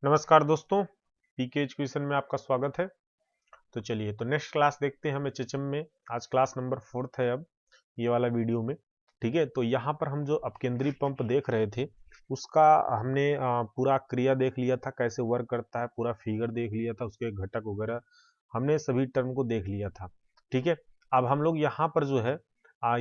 नमस्कार दोस्तों, पीके एजुकेशन में आपका स्वागत है। तो चलिए तो नेक्स्ट क्लास देखते हैं हम एचएचएम में। आज क्लास नंबर 4 है अब ये वाला वीडियो में। ठीक है, तो यहाँ पर हम जो अपकेंद्री पंप देख रहे थे उसका हमने पूरा क्रिया देख लिया था, कैसे वर्क करता है, पूरा फिगर देख लिया था, उसके घटक वगैरह हमने सभी टर्म को देख लिया था। ठीक है, अब हम लोग यहाँ पर जो है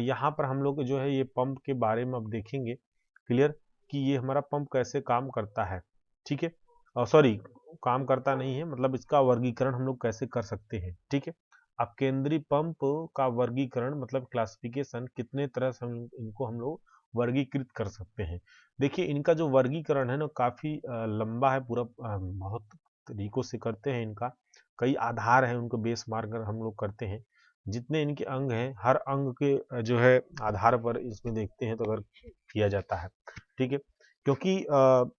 यहाँ पर हम लोग जो है ये पंप के बारे में अब देखेंगे क्लियर कि ये हमारा पंप कैसे काम करता है। ठीक है, सॉरी, काम करता नहीं है, मतलब इसका वर्गीकरण हम लोग कैसे कर सकते हैं। ठीक है, अब केंद्रीय पंप का वर्गीकरण मतलब क्लासिफिकेशन कितने तरह से इनको हम लोग वर्गीकृत कर सकते हैं। देखिए इनका जो वर्गीकरण है ना काफी लंबा है, पूरा बहुत तरीकों से करते हैं। इनका कई आधार हैं, उनको बेस मार्कर हम लोग करते हैं। जितने इनके अंग हैं हर अंग के जो है आधार पर इसमें देखते हैं तो अगर किया जाता है। ठीक है, क्योंकि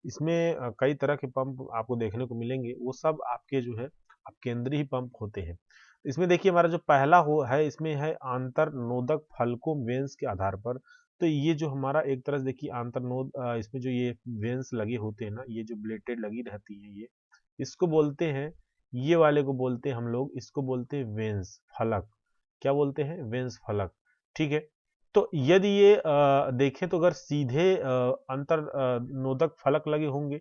इसमें कई तरह के पंप आपको देखने को मिलेंगे, वो सब आपके जो है आप केंद्रीय ही पंप होते हैं। इसमें देखिए हमारा जो पहला हो है इसमें है आंतर नोदक फलकों वेंस के आधार पर। तो ये जो हमारा एक तरह से देखिए आंतर नोद इसमें जो ये वेंस लगे होते हैं ना, ये जो ब्लेटेड लगी रहती है, ये इसको बोलते हैं, ये वाले को बोलते हैं हम लोग, इसको बोलते हैं वेंस फलक। क्या बोलते हैं? वेंस फलक। ठीक है, तो यदि ये देखें तो अगर सीधे अंतर नोदक फलक लगे होंगे,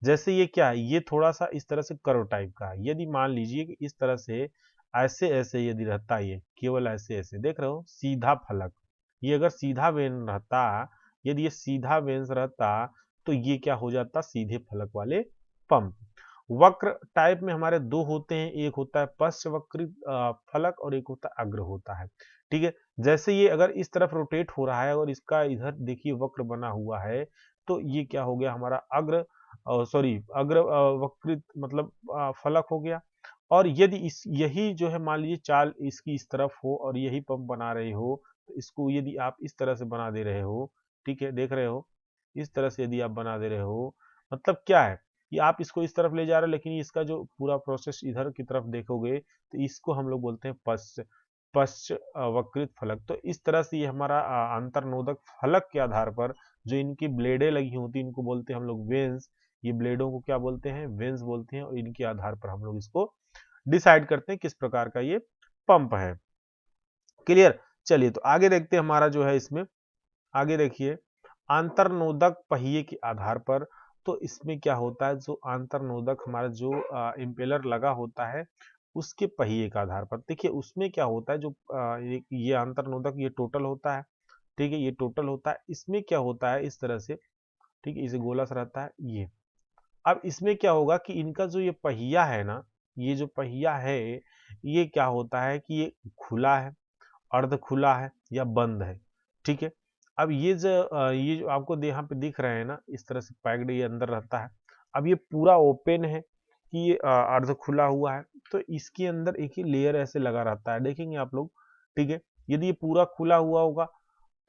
जैसे ये क्या है, ये थोड़ा सा इस तरह से कर्व टाइप का है। यदि मान लीजिए कि इस तरह से ऐसे ऐसे यदि रहता, ये केवल ऐसे ऐसे देख रहे हो सीधा फलक, ये अगर सीधा वेन रहता, यदि ये सीधा वेन्स रहता तो ये क्या हो जाता? सीधे फलक वाले पंप। वक्र टाइप में हमारे दो होते हैं, एक होता है पश्च वक्रित फलक और एक होता है अग्र होता है। ठीक है, जैसे ये अगर इस तरफ रोटेट हो रहा है और इसका इधर देखिए वक्र बना हुआ है, तो ये क्या हो गया हमारा अग्र, सॉरी अग्र वक्रित मतलब फलक हो गया। और यदि इस यही जो है मान लीजिए चाल इसकी इस तरफ हो और यही पंप बना रहे हो, तो इसको यदि आप इस तरह से बना दे रहे हो, ठीक है देख रहे हो, इस तरह से यदि आप बना दे रहे हो, मतलब क्या है कि आप इसको इस तरफ ले जा रहे हो, लेकिन इसका जो पूरा प्रोसेस इधर की तरफ देखोगे तो इसको हम लोग बोलते हैं पश्च पश्च वक्रित फलक। तो इस तरह से ये हमारा अंतर्नोदक फलक के आधार पर जो इनकी ब्लेडें लगी होती हैं इनको बोलते हैं हम लोग वेंस। ये ब्लेडों को क्या बोलते हैं? वेंस बोलते हैं। और इनके आधार पर हम लोग इसको डिसाइड करते हैं किस प्रकार का ये पंप है। क्लियर? चलिए तो आगे देखते हैं हमारा जो है इसमें, आगे देखिए आंतरनोदक पहिए के आधार पर। तो इसमें क्या होता है, जो आंतरनोदक हमारा जो इम्पेलर लगा होता है उसके पहिए का आधार पर देखिए उसमें क्या होता है, जो ये आंतरनोदक ये टोटल होता है। ठीक है, ये टोटल होता है। इसमें क्या होता है इस तरह से, ठीक है, इसे गोला सा रहता है ये। अब इसमें क्या होगा कि इनका जो ये पहिया है ना, ये जो पहिया है ये क्या होता है कि ये खुला है, अर्ध खुला है या बंद है। ठीक है, अब ये जो आपको यहाँ पे दिख रहे हैं ना, इस तरह से पैक्ड ये अंदर रहता है। अब ये पूरा ओपन है कि ये अर्ध खुला हुआ है, तो इसके अंदर एक ही लेयर ऐसे लगा रहता है, देखेंगे आप लोग। ठीक है, यदि ये पूरा खुला हुआ होगा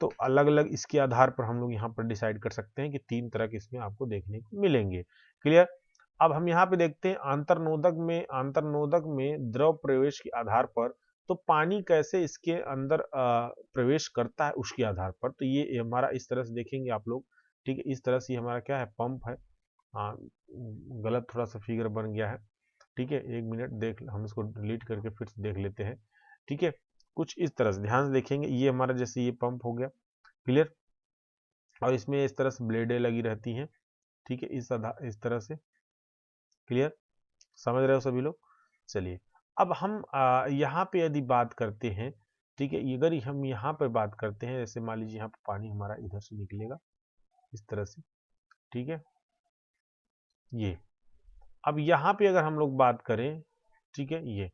तो अलग अलग इसके आधार पर हम लोग यहाँ पर डिसाइड कर सकते हैं कि 3 तरह के इसमें आपको देखने को मिलेंगे। क्लियर? अब हम यहाँ पे देखते हैं आंतरनोदक में द्रव प्रवेश के आधार पर, तो पानी कैसे इसके अंदर प्रवेश करता है उसके आधार पर। तो ये हमारा इस तरह से देखेंगे आप लोग। ठीक है, इस तरह से हमारा क्या है, पंप है। गलत थोड़ा सा फिगर बन गया है। ठीक है, एक मिनट देख, हम इसको डिलीट करके फिर से देख लेते हैं। ठीक है, कुछ इस तरह से ध्यान से देखेंगे, ये हमारा जैसे ये पंप हो गया। क्लियर? और इसमें इस तरह से ब्लेडें लगी रहती हैं। ठीक है, इस तरह से। क्लियर? समझ रहे हो सभी लोग? चलिए अब हम यहाँ पे यदि बात करते हैं, ठीक है, अगर हम यहाँ पर बात करते हैं, जैसे मान लीजिए यहाँ पर पानी हमारा इधर से निकलेगा इस तरह से। ठीक है, ये अब यहाँ पे अगर हम लोग बात करें, ठीक है, ये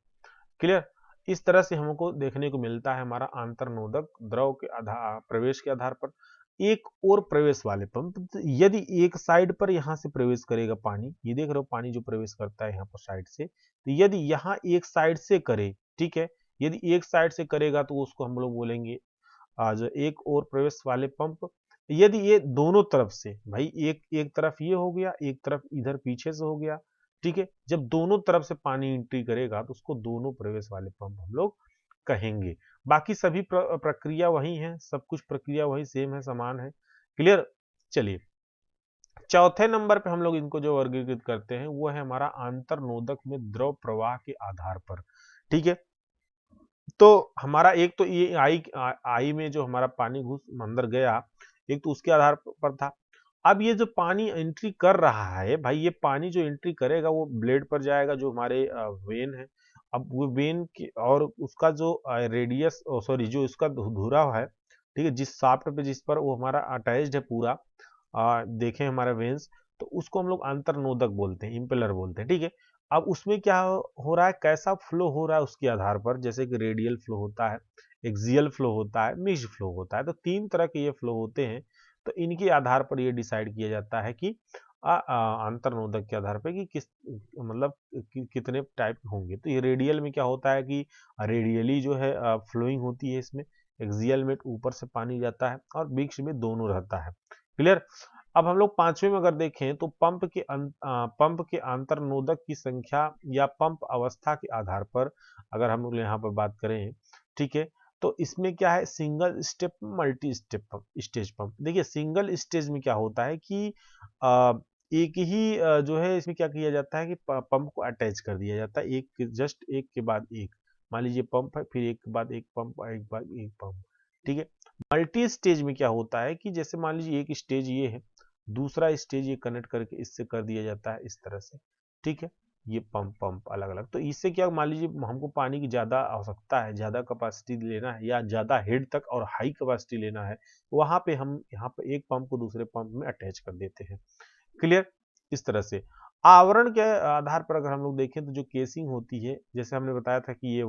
क्लियर, इस तरह से हमको देखने को मिलता है हमारा आंतरनोदक द्रव के आधार प्रवेश के आधार पर। एक और प्रवेश वाले पंप, तो यदि एक साइड पर यहाँ से प्रवेश करेगा पानी, ये देख रहे हो पानी जो प्रवेश करता है यहाँ पर साइड से, तो यदि यहाँ एक साइड से करे, ठीक है, यदि एक साइड से करेगा तो उसको हम लोग बोलेंगे आज एक और प्रवेश वाले पंप। यदि ये दोनों तरफ से, भाई एक एक तरफ ये हो गया, एक तरफ इधर पीछे से हो गया, ठीक है, जब दोनों तरफ से पानी एंट्री करेगा तो उसको दोनों प्रवेश वाले पंप हम लोग कहेंगे। बाकी सभी प्रक्रिया वही है, सब कुछ प्रक्रिया वही सेम है, समान है। क्लियर? चलिए चौथे नंबर पे हम लोग इनको जो वर्गीकृत करते हैं वो है हमारा आंतरनोदक में द्रव प्रवाह के आधार पर। ठीक है, तो हमारा एक तो ये आई में जो हमारा पानी घुस अंदर गया, एक तो उसके आधार पर था। अब ये जो पानी एंट्री कर रहा है भाई, ये पानी जो एंट्री करेगा वो ब्लेड पर जाएगा जो हमारे वेन है। अब वो वेन की और उसका जो रेडियस, सॉरी, जो उसका धुरा है, ठीक है, जिस शाफ्ट पे जिस पर वो हमारा अटैच्ड है पूरा, देखें हमारा वेन्स, तो उसको हम लोग अंतर्नोदक बोलते हैं, इम्पेलर बोलते हैं। ठीक है, अब उसमें क्या हो रहा है, कैसा फ्लो हो रहा है उसके आधार पर, जैसे कि रेडियल फ्लो होता है, एक्सियल फ्लो होता है, मिक्स्ड फ्लो होता है, तो तीन तरह के ये फ्लो होते हैं। तो इनके आधार पर ये डिसाइड किया जाता है कि अंतर्नोदक के आधार पर कि किस मतलब कितने टाइप होंगे। तो ये रेडियल में क्या होता है कि रेडियली जो है फ्लोइंग होती है इसमें, एक्सियल में ऊपर से पानी जाता है, और मिक्स्ड में दोनों रहता है। क्लियर। अब हम लोग पांचवें में अगर देखें तो पंप के अंतर्नोदक की संख्या या पंप अवस्था के आधार पर अगर हम लोग यहाँ पर बात करें, ठीक है, तो इसमें क्या है, single step, multi step pump, stage pump. देखिए सिंगल स्टेज में क्या होता है कि एक ही जो है इसमें क्या किया जाता है कि पंप को अटैच कर दिया जाता है, एक जस्ट एक के बाद एक। मान लीजिए पंप है, फिर एक के बाद एक पंप, एक बाद एक पंप। ठीक है, मल्टी स्टेज में क्या होता है कि जैसे मान लीजिए एक स्टेज ये है, दूसरा स्टेज ये कनेक्ट करके इससे कर दिया जाता है इस तरह से। ठीक है, ये पंप पंप अलग अलग, तो इससे क्या, मान लीजिए हमको पानी की ज्यादा आवश्यकता है, ज्यादा कैपेसिटी लेना है या ज्यादा हेड तक और हाई कैपेसिटी लेना है, वहां पे हम यहाँ पे एक पंप को दूसरे पंप में अटैच कर देते हैं। क्लियर। इस तरह से आवरण के आधार पर अगर हम लोग देखें तो जो केसिंग होती है, जैसे हमने बताया था कि ये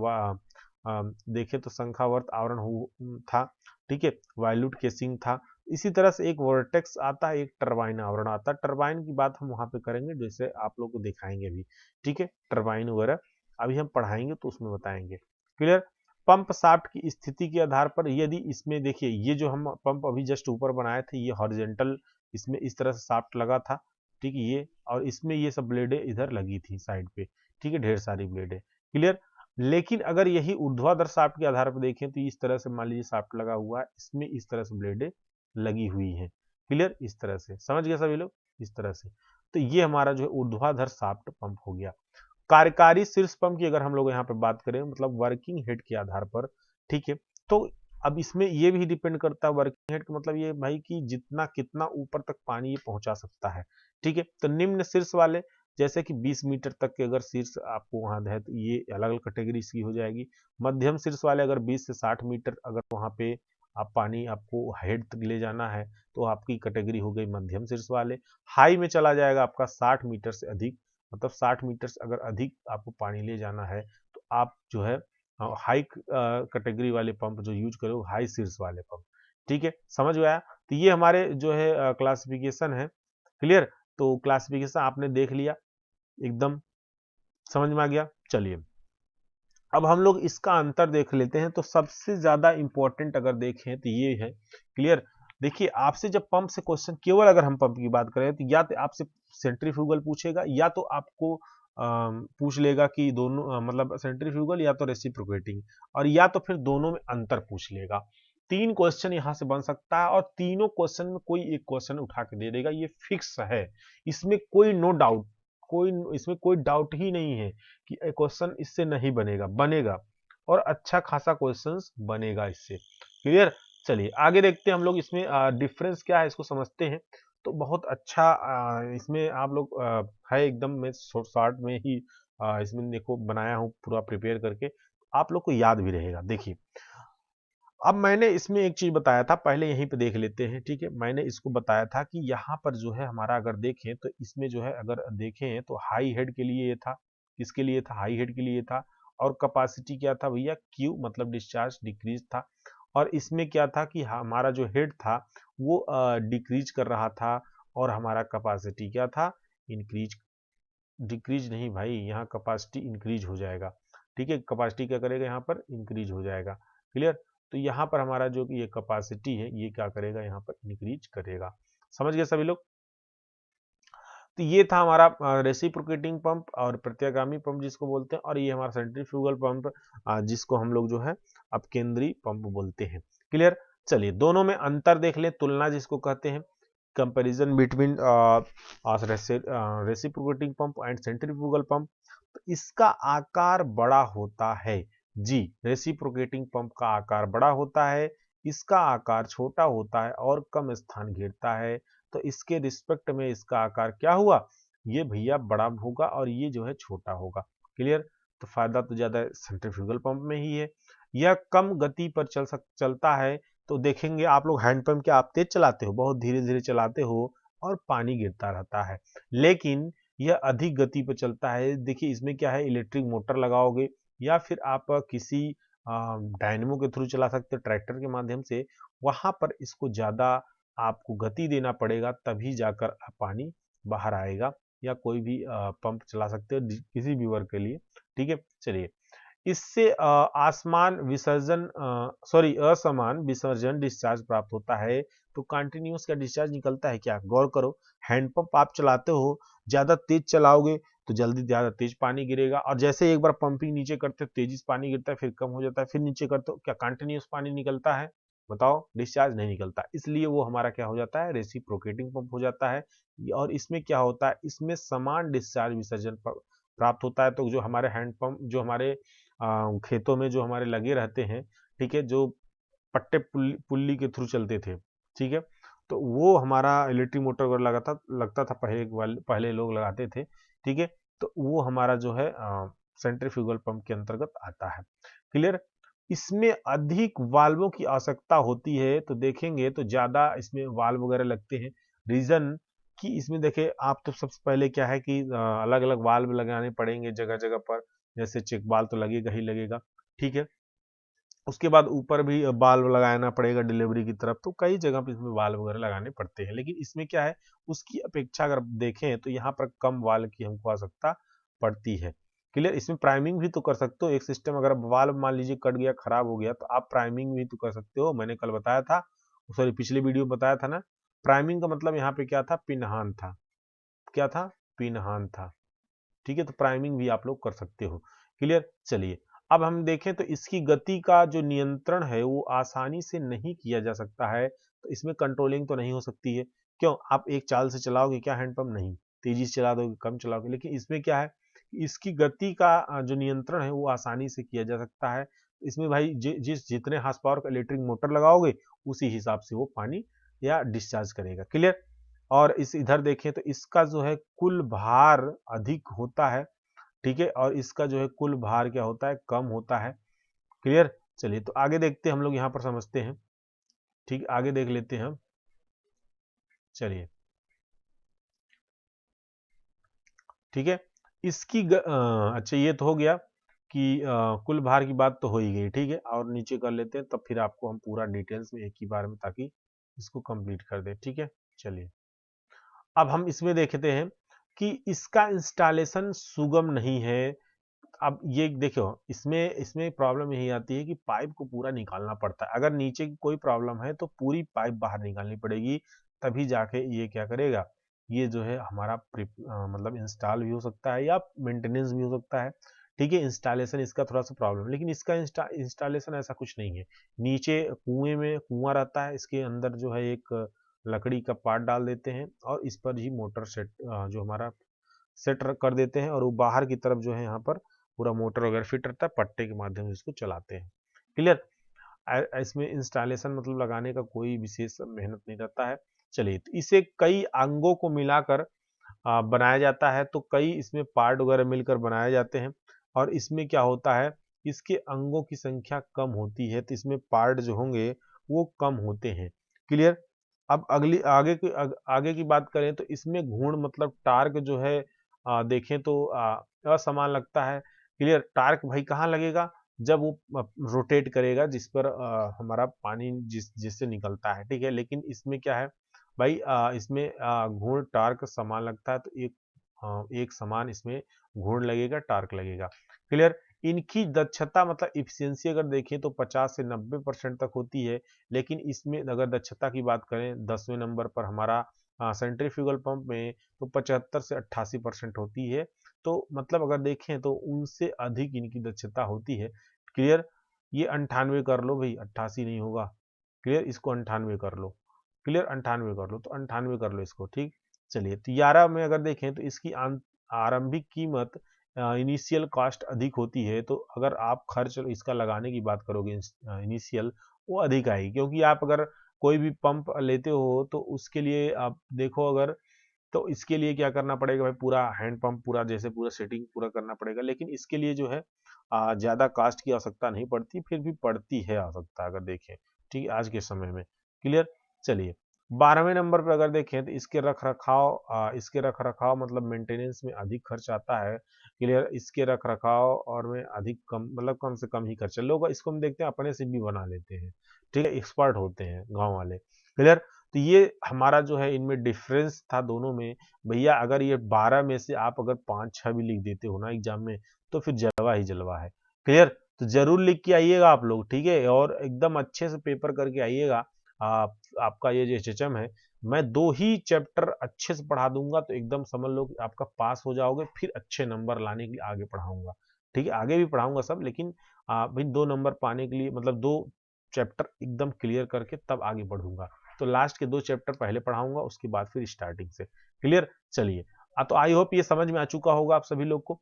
देखें तो शंखावर्त आवरण था। ठीक है, वायलुट केसिंग था। इसी तरह से एक वर्टेक्स आता है, एक टरबाइन आवरण आता है। टरबाइन की बात हम वहां पे करेंगे, जैसे आप लोग को दिखाएंगे भी। ठीक है, टरबाइन वगैरह अभी हम पढ़ाएंगे तो उसमें बताएंगे। क्लियर। पंप शाफ्ट की स्थिति के आधार पर, यदि इसमें देखिए ये जो हम पंप अभी जस्ट ऊपर बनाए थे, ये हॉरिजेंटल, इसमें इस तरह से शाफ्ट लगा था। ठीक है, ये और इसमें ये सब ब्लेडें इधर लगी थी साइड पे। ठीक है, ढेर सारी ब्लेडें। क्लियर। लेकिन अगर यही ऊर्ध्वाधर शाफ्ट के आधार पर देखें तो इस तरह से मान लीजिए शाफ्ट लगा हुआ है, इसमें इस तरह से ब्लेडें लगी हुई हैं। क्लियर। इस तरह से समझ गया सभी लोग, इस तरह से। तो ये हमारा जो है ऊर्ध्वाधर शाफ्ट पंप हो गया। कार्यकारी शीर्ष पंप की अगर हम लोग यहाँ पे बात करें, मतलब वर्किंग हेड के आधार पर, ठीक है, तो अब इसमें ये भी डिपेंड करता है वर्किंग हेड का मतलब ये भाई कि जितना कितना ऊपर तक पानी ये पहुंचा सकता है। ठीक है, तो निम्न शीर्ष वाले जैसे कि 20 मीटर तक के अगर शीर्ष आपको वहां है तो ये अलग अलग कैटेगरी इसकी हो जाएगी। मध्यम शीर्ष वाले अगर 20 से 60 मीटर अगर वहां पे आप पानी आपको हेड तक ले जाना है तो आपकी कैटेगरी हो गई मध्यम शीर्ष वाले। हाई में चला जाएगा आपका 60 मीटर से अधिक, मतलब 60 मीटर से अगर अधिक आपको पानी ले जाना है तो आप जो है हाई कैटेगरी वाले पंप जो यूज करो, हाई शीर्ष वाले पंप। ठीक है, समझ में आया। तो ये हमारे जो है क्लासिफिकेशन है। क्लियर। तो क्लासिफिकेशन आपने देख लिया, एकदम समझ में आ गया। चलिए अब हम लोग इसका अंतर देख लेते हैं। तो सबसे ज्यादा इंपॉर्टेंट अगर देखें तो ये है। क्लियर। देखिए आपसे जब पंप से क्वेश्चन, केवल अगर हम पंप की बात करें तो या तो आपसे सेंट्रीफ्यूगल पूछेगा या तो आपको पूछ लेगा कि दोनों मतलब सेंट्रीफ्यूगल या तो रेसिप्रोकेटिंग, और या तो फिर दोनों में अंतर पूछ लेगा। तीन क्वेश्चन यहां से बन सकता है और तीनों क्वेश्चन में कोई एक क्वेश्चन उठा के दे देगा, ये फिक्स है। इसमें कोई नो डाउट, इसमें कोई डाउट ही नहीं है कि क्वेश्चन इससे नहीं बनेगा, बनेगा और अच्छा खासा क्वेश्चन बनेगा इससे। क्लियर। चलिए आगे देखते हैं हम लोग, इसमें डिफरेंस क्या है इसको समझते हैं। तो बहुत अच्छा इसमें आप लोग है एकदम, मैं शॉर्ट में ही इसमें देखो बनाया हूँ पूरा प्रिपेयर करके, आप लोग को याद भी रहेगा। देखिए अब मैंने इसमें एक चीज बताया था, पहले यहीं पे देख लेते हैं। ठीक है, मैंने इसको बताया था कि यहाँ पर जो है हमारा अगर देखें तो इसमें जो है अगर देखें तो हाई हेड के लिए ये था, किसके लिए था, हाई हेड के लिए था। और कैपेसिटी क्या था भैया, क्यू मतलब डिस्चार्ज डिक्रीज था। और इसमें क्या था कि हमारा जो हेड था वो डिक्रीज कर रहा था और हमारा कैपेसिटी क्या था, इंक्रीज, डिक्रीज नहीं भाई, यहाँ कैपेसिटी इंक्रीज हो जाएगा। ठीक है, कैपेसिटी क्या करेगा, यहाँ पर इंक्रीज हो जाएगा। क्लियर। तो यहाँ पर हमारा जो कि ये कैपेसिटी है ये क्या करेगा, यहाँ पर इंक्रीज करेगा। समझ गए सभी लोग। तो ये था हमारा रेसिप्रोकेटिंग पंप और प्रत्यागामी पंप जिसको बोलते हैं, और ये हमारा सेंट्रीफ्यूगल पंप जिसको हम लोग जो है अपकेंद्री पंप बोलते हैं। क्लियर। चलिए दोनों में अंतर देख लें, तुलना जिसको कहते हैं। Comparison between reciprocating pump and centrifugal pump. तो इसका आकार बड़ा होता है जी, रेसिप्रोकेटिंग पंप का आकार बड़ा होता है, इसका आकार छोटा होता है और कम स्थान घेरता है। तो इसके रिस्पेक्ट में इसका आकार क्या हुआ, ये भैया बड़ा होगा और ये जो है छोटा होगा। क्लियर। तो फायदा तो ज्यादा सेंट्रीफ्यूगल पंप में ही है। यह कम गति पर चलता है। तो देखेंगे आप लोग हैंडपंप के, आप तेज चलाते हो, बहुत धीरे धीरे चलाते हो और पानी गिरता रहता है। लेकिन यह अधिक गति पर चलता है। देखिए इसमें क्या है, इलेक्ट्रिक मोटर लगाओगे या फिर आप किसी डायनेमो के थ्रू चला सकते हो, ट्रैक्टर के माध्यम से, वहां पर इसको ज्यादा आपको गति देना पड़ेगा, तभी जाकर पानी बाहर आएगा। या कोई भी पंप चला सकते हो किसी भी वर्ग के लिए। ठीक है, चलिए। इससे आसमान विसर्जन असमान विसर्जन डिस्चार्ज प्राप्त होता है। तो कंटिन्यूअस का डिस्चार्ज निकलता है क्या, गौर करो। हैंडपंप आप चलाते हो, ज्यादा तेज चलाओगे तो जल्दी ज्यादा तेज पानी गिरेगा, और जैसे एक बार पंपिंग नीचे करते हो तेजी से पानी गिरता है, फिर कम हो जाता है, फिर नीचे करते हो, क्या कंटिन्यूअस पानी निकलता है, बताओ, डिस्चार्ज नहीं निकलता। इसलिए वो हमारा क्या हो जाता है, रेसिप्रोकेटिंग पंप हो जाता है। और इसमें क्या होता है, इसमें समान डिस्चार्ज विसर्जन प्राप्त होता है। तो जो हमारे हैंडपंप, जो हमारे खेतों में जो हमारे लगे रहते हैं, ठीक है, जो पट्टे पुल्ली के थ्रू चलते थे, ठीक है, तो वो हमारा इलेक्ट्रिक मोटर वगैरह लगता था, पहले लोग लगाते थे। ठीक है, तो वो हमारा जो है सेंट्रीफ्यूगल पंप के अंतर्गत आता है। क्लियर। इसमें अधिक वाल्वों की आवश्यकता होती है। तो देखेंगे तो ज्यादा इसमें वाल्व वगैरह लगते हैं। रीजन कि इसमें देखे आप, तो सबसे पहले क्या है कि अलग अलग वाल्व लगाने पड़ेंगे जगह जगह पर, जैसे चेक बाल तो लगेगा ही लगेगा। ठीक है, उसके बाद ऊपर भी बाल्व लगाना पड़ेगा डिलीवरी की तरफ। तो कई जगह पे इसमें वाल्व वगैरह लगाने पड़ते हैं, लेकिन इसमें क्या है, उसकी अपेक्षा अगर देखें तो यहाँ पर कम वाल्व की हमको आवश्यकता पड़ती है। क्लियर। इसमें प्राइमिंग भी तो कर सकते हो, एक सिस्टम अगर वाल्व मान लीजिए कट गया, खराब हो गया, तो आप प्राइमिंग भी तो कर सकते हो। मैंने कल बताया था, सॉरी पिछले वीडियो में बताया था ना, प्राइमिंग का मतलब यहाँ पे क्या था, पिनहान था। क्या था, पिनहान था। ठीक है, तो प्राइमिंग भी आप लोग कर सकते हो। क्लियर। चलिए, अब हम देखें तो इसकी गति का जो नियंत्रण है वो आसानी से नहीं किया जा सकता है। तो इसमें कंट्रोलिंग तो नहीं हो सकती है। क्यों, आप एक चाल से चलाओगे क्या हैंडपंप, नहीं, तेजी से चला दोगे, कम चलाओगे। लेकिन इसमें क्या है, इसकी गति का जो नियंत्रण है वो आसानी से किया जा सकता है। इसमें भाई जितने हार्स पावर का इलेक्ट्रिक मोटर लगाओगे उसी हिसाब से वो पानी या डिस्चार्ज करेगा। क्लियर। और इस इधर देखें तो इसका जो है कुल भार अधिक होता है। ठीक है, और इसका जो है कुल भार क्या होता है, कम होता है। क्लियर। चलिए, तो आगे देखते हैं हम लोग, यहाँ पर समझते हैं। ठीक, आगे देख लेते हैं हम। चलिए, ठीक है। अच्छा, ये तो हो गया कि कुल भार की बात तो हो ही गई। ठीक है, और नीचे कर लेते हैं, तब फिर आपको हम पूरा डिटेल्स में एक ही बार में, ताकि इसको कंप्लीट कर दे। ठीक है, चलिए। अब हम इसमें देखते हैं कि इसका इंस्टॉलेशन सुगम नहीं है। अब ये देखो, इसमें इसमें प्रॉब्लम यही आती है कि पाइप को पूरा निकालना पड़ता है। अगर नीचे की कोई प्रॉब्लम है तो पूरी पाइप बाहर निकालनी पड़ेगी, तभी जाके ये क्या करेगा, ये जो है हमारा मतलब इंस्टॉल भी हो सकता है या मेंटेनेंस भी हो सकता है। ठीक है, इंस्टॉलेशन इसका थोड़ा सा प्रॉब्लम, लेकिन इसका इंस्टॉलेशन ऐसा कुछ नहीं है। नीचे कुएं में कुआं रहता है, इसके अंदर जो है एक लकड़ी का पार्ट डाल देते हैं और इस पर ही मोटर सेट जो हमारा सेट कर देते हैं, और वो बाहर की तरफ जो है यहाँ पर पूरा मोटर वगैरह फिट रहता है, पट्टे के माध्यम से इसको चलाते हैं। क्लियर। इसमें इंस्टॉलेशन मतलब लगाने का कोई विशेष मेहनत नहीं रहता है। चलिए, तो इसे कई अंगों को मिलाकर बनाया जाता है। तो कई इसमें पार्ट वगैरह मिलकर बनाए जाते हैं, और इसमें क्या होता है, इसके अंगों की संख्या कम होती है, तो इसमें पार्ट जो होंगे वो कम होते हैं। क्लियर। अब अगली आगे की बात करें तो इसमें घूर्ण मतलब टार्क जो है देखें तो असमान लगता है। क्लियर। टार्क भाई कहाँ लगेगा, जब वो रोटेट करेगा, जिस पर हमारा पानी जिससे निकलता है। ठीक है, लेकिन इसमें क्या है भाई, इसमें घूर्ण टार्क समान लगता है, तो एक समान इसमें घूर्ण लगेगा, टार्क लगेगा। क्लियर। इनकी दक्षता मतलब इफिशियंसी अगर देखें तो 50 से 90% तक होती है। लेकिन इसमें अगर दक्षता की बात करें, 10वें नंबर पर हमारा सेंट्रीफ्यूगल पंप में तो 75 से 88% होती है। तो मतलब अगर देखें तो उनसे अधिक इनकी दक्षता होती है। क्लियर। ये 98 कर लो भाई, 88 नहीं होगा। क्लियर, इसको 98 कर लो। क्लियर, 98 कर लो, तो 98 कर लो इसको, ठीक। चलिए, तो 11 में अगर देखें तो इसकी आरंभिक कीमत इनिशियल कॉस्ट अधिक होती है, तो अगर आप खर्च इसका लगाने की बात करोगे इनिशियल, वो अधिक आएगी, क्योंकि आप अगर कोई भी पंप लेते हो तो उसके लिए आप देखो अगर, तो इसके लिए क्या करना पड़ेगा भाई, पूरा हैंड पंप पूरा जैसे पूरा सेटिंग पूरा करना पड़ेगा, लेकिन इसके लिए जो है ज़्यादा कास्ट की आवश्यकता नहीं पड़ती, फिर भी पड़ती है आवश्यकता अगर देखें, ठीक है, आज के समय में। क्लियर। चलिए, 12वें नंबर पे अगर देखें तो इसके रख रखाव मतलब मेंटेनेंस में अधिक खर्च आता है। क्लियर, इसके रख रखाव और में अधिक कम मतलब कम से कम ही खर्चा, लोग इसको हम देखते हैं अपने से भी बना लेते हैं, ठीक है, एक्सपर्ट होते हैं गाँव वाले। क्लियर। तो ये हमारा जो है इनमें डिफरेंस था दोनों में। भैया अगर ये 12 में से आप अगर 5-6 भी लिख देते हो ना एग्जाम में, तो फिर जलवा ही जलवा है। क्लियर। तो जरूर लिख के आइएगा आप लोग, ठीक है, और एकदम अच्छे से पेपर करके आइएगा। आपका ये जो एचएचएम है, मैं 2 ही चैप्टर अच्छे से पढ़ा दूंगा, तो एकदम समझ लो कि आपका पास हो जाओगे, फिर अच्छे नंबर लाने के लिए आगे पढ़ाऊंगा, ठीक है, आगे भी पढ़ाऊंगा सब, लेकिन भाई 2 नंबर पाने के लिए मतलब 2 चैप्टर एकदम क्लियर करके तब आगे बढ़ूंगा। तो लास्ट के 2 चैप्टर पहले पढ़ाऊंगा, उसके बाद फिर स्टार्टिंग से। क्लियर। चलिए, तो आई होप ये समझ में आ चुका होगा आप सभी लोग को।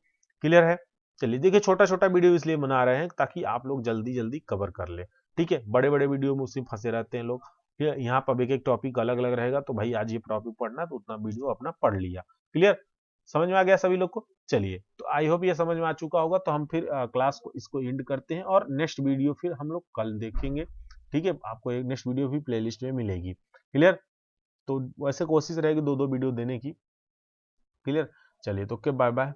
क्लियर है। चलिए, देखिए छोटा छोटा वीडियो इसलिए बना रहे हैं ताकि आप लोग जल्दी जल्दी कवर कर ले, ठीक है, बड़े बड़े वीडियो में उसी फंसे रहते हैं लोग। यहाँ पर एक एक टॉपिक अलग अलग रहेगा, तो भाई आज ये टॉपिक पढ़ना तो उतना वीडियो अपना पढ़ लिया। क्लियर, समझ में आ गया सभी लोग को। चलिए, तो आई होप ये समझ में आ चुका होगा, तो हम फिर क्लास को इसको एंड करते हैं, और नेक्स्ट वीडियो फिर हम लोग कल देखेंगे, ठीक है, आपको एक नेक्स्ट वीडियो भी प्लेलिस्ट में मिलेगी। क्लियर। तो वैसे कोशिश रहेगी 2-2 वीडियो देने की। क्लियर। चलिए, तो ओके, बाय बाय।